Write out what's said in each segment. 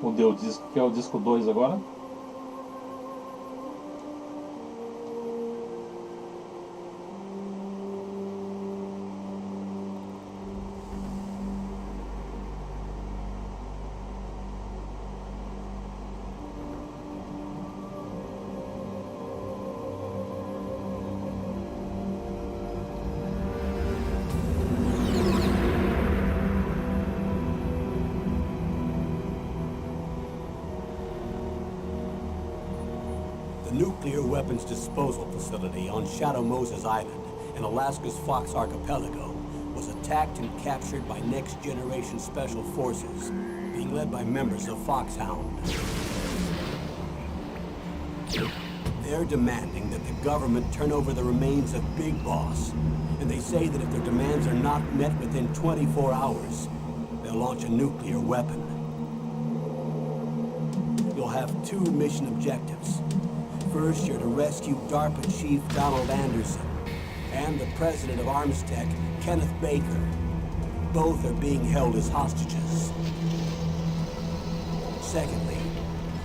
Mudei o disco, que é o disco 2 agora. Nuclear weapons disposal facility on Shadow Moses Island in Alaska's Fox Archipelago was attacked and captured by next-generation special forces, being led by members of Foxhound. They're demanding that the government turn over the remains of Big Boss, and they say that if their demands are not met within 24 hours, they'll launch a nuclear weapon. You'll have 2 mission objectives. First, you're to rescue DARPA Chief Donald Anderson and the president of Armstech, Kenneth Baker. Both are being held as hostages. Secondly,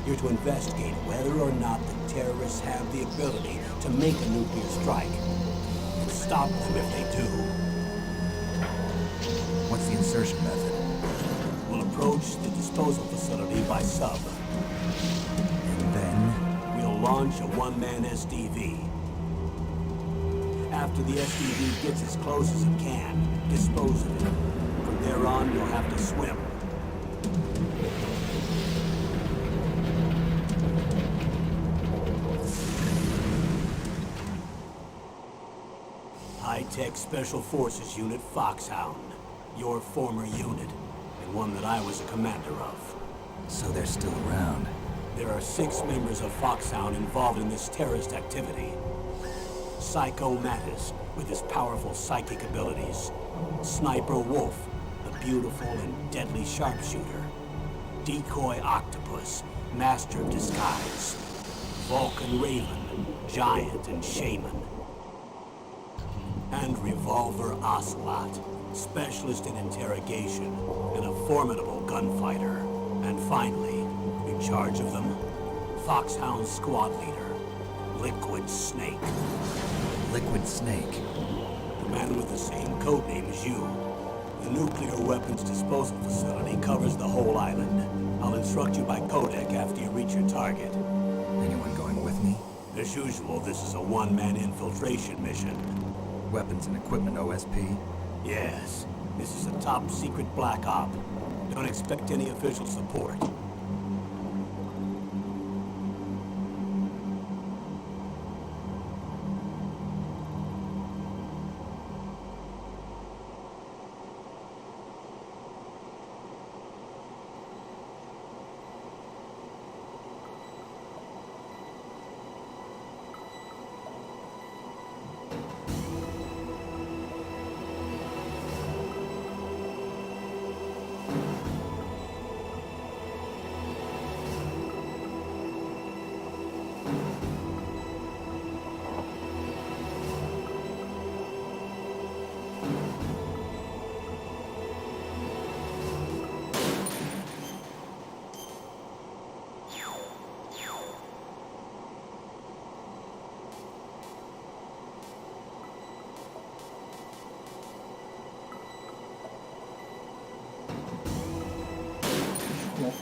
you're to investigate whether or not the terrorists have the ability to make a nuclear strike and stop them if they do. What's the insertion method? We'll approach the disposal facility by sub. And then? Launch a one-man SDV. After the SDV gets as close as it can, dispose of it. From there on, you'll have to swim. High-Tech Special Forces Unit Foxhound. Your former unit, and one that I was a commander of. So they're still around. There are 6 members of Foxhound involved in this terrorist activity. Psycho Mattis, with his powerful psychic abilities. Sniper Wolf, the beautiful and deadly sharpshooter. Decoy Octopus, master of disguise. Vulcan Raven, giant and shaman. And Revolver Ocelot, specialist in interrogation and a formidable gunfighter. And finally, in charge of them, Foxhound squad leader, Liquid Snake. Liquid Snake? The man with the same codename as you. The nuclear weapons disposal facility covers the whole island. I'll instruct you by codec after you reach your target. Anyone going with me? As usual, this is a one-man infiltration mission. Weapons and equipment OSP? Yes. This is a top-secret black op. Don't expect any official support.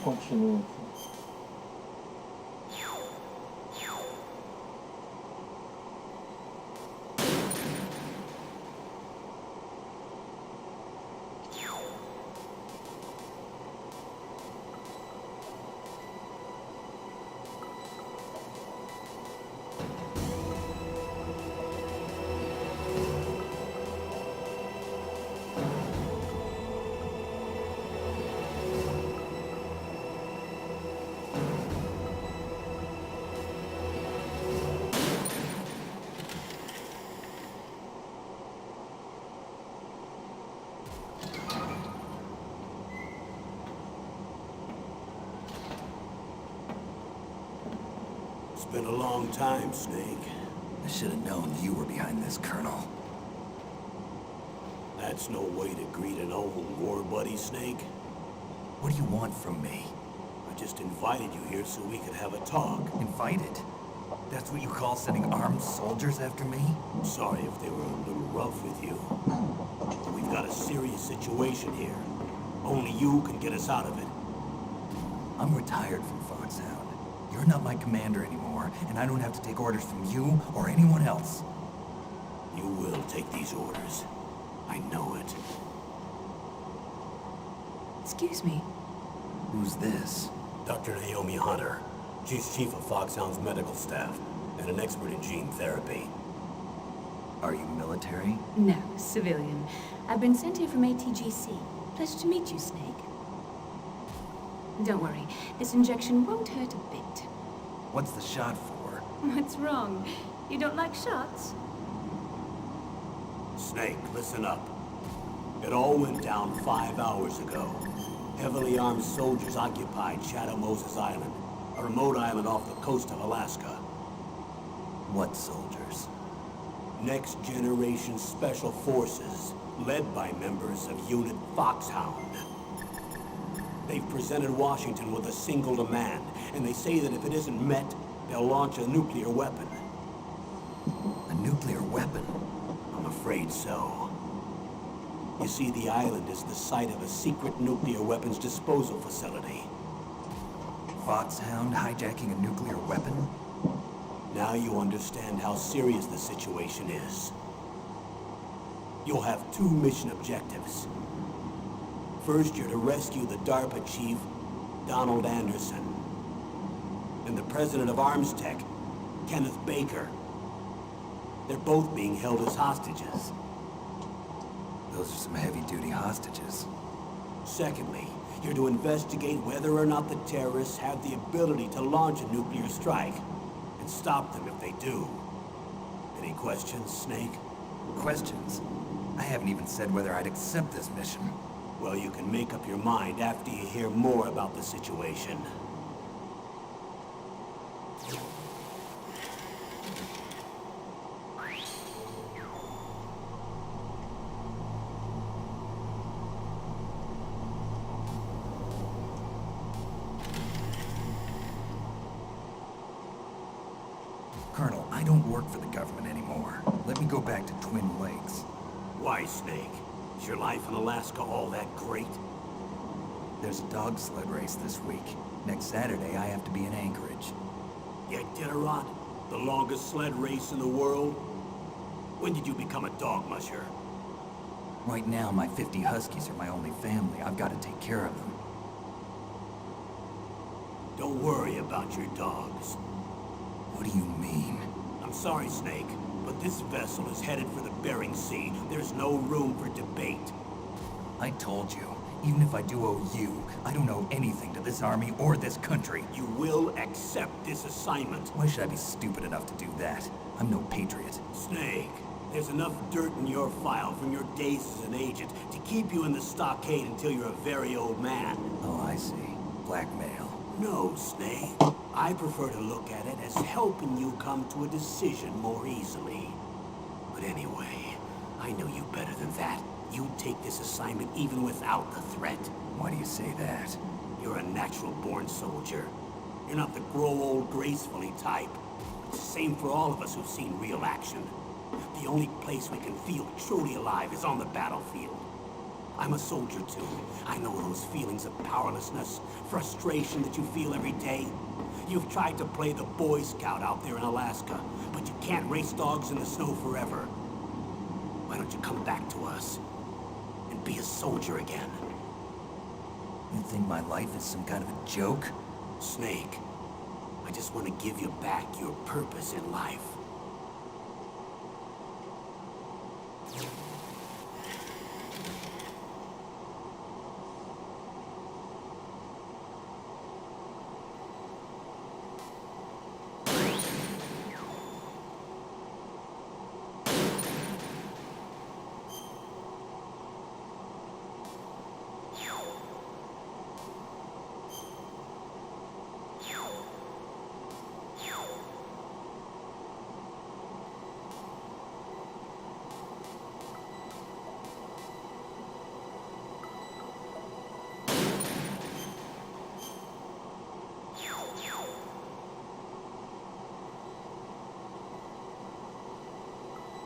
Continua. It's been a long time, Snake. I should have known you were behind this, Colonel. That's no way to greet an old war buddy, Snake. What do you want from me? I just invited you here so we could have a talk. Invited? That's what you call sending armed soldiers after me? I'm sorry if they were a little rough with you. We've got a serious situation here. Only you can get us out of it. I'm retired from Foxhound. You're not my commander anymore, and I don't have to take orders from you or anyone else. You will take these orders. I know it. Excuse me. Who's this? Dr. Naomi Hunter. She's chief of Foxhound's medical staff and an expert in gene therapy. Are you military? No, civilian. I've been sent here from ATGC. Pleasure to meet you, Snake. Don't worry, this injection won't hurt a bit. What's the shot for? What's wrong? You don't like shots? Snake, listen up. It all went down 5 hours ago. Heavily armed soldiers occupied Shadow Moses Island, a remote island off the coast of Alaska. What soldiers? Next Generation Special Forces, led by members of Unit Foxhound. They've presented Washington with a single demand, and they say that if it isn't met, they'll launch a nuclear weapon. A nuclear weapon? I'm afraid so. You see, the island is the site of a secret nuclear weapons disposal facility. Foxhound hijacking a nuclear weapon? Now you understand how serious the situation is. You'll have 2 mission objectives. First, you're to rescue the DARPA chief, Donald Anderson, and the president of Arms Tech, Kenneth Baker. They're both being held as hostages. Those are some heavy-duty hostages. Secondly, you're to investigate whether or not the terrorists have the ability to launch a nuclear strike, and stop them if they do. Any questions, Snake? Questions? I haven't even said whether I'd accept this mission. Well, you can make up your mind after you hear more about the situation. Colonel, I don't work for the government anymore. Let me go back to Twin Lakes. Why, Snake? Is your life in Alaska all that great? There's a dog sled race this week. Next Saturday, I have to be in Anchorage. Yeah, Iditarod, the longest sled race in the world? When did you become a dog musher? Right now, my 50 huskies are my only family. I've got to take care of them. Don't worry about your dogs. What do you mean? I'm sorry, Snake, but this vessel is headed for the Bering Sea. There's no room for debate. I told you, even if I do owe you, I don't owe anything to this army or this country. You will accept this assignment. Why should I be stupid enough to do that? I'm no patriot. Snake, there's enough dirt in your file from your days as an agent to keep you in the stockade until you're a very old man. Oh, I see. Blackmail. No, Snake. I prefer to look at it as helping you come to a decision more easily. But anyway, I know you better than that. You'd take this assignment even without the threat. Why do you say that? You're a natural-born soldier. You're not the grow old gracefully type. It's the same for all of us who've seen real action. The only place we can feel truly alive is on the battlefield. I'm a soldier too. I know those feelings of powerlessness, frustration that you feel every day. You've tried to play the Boy Scout out there in Alaska, but you can't race dogs in the snow forever. Why don't you come back to us and be a soldier again? You think my life is some kind of a joke? Snake, I just want to give you back your purpose in life.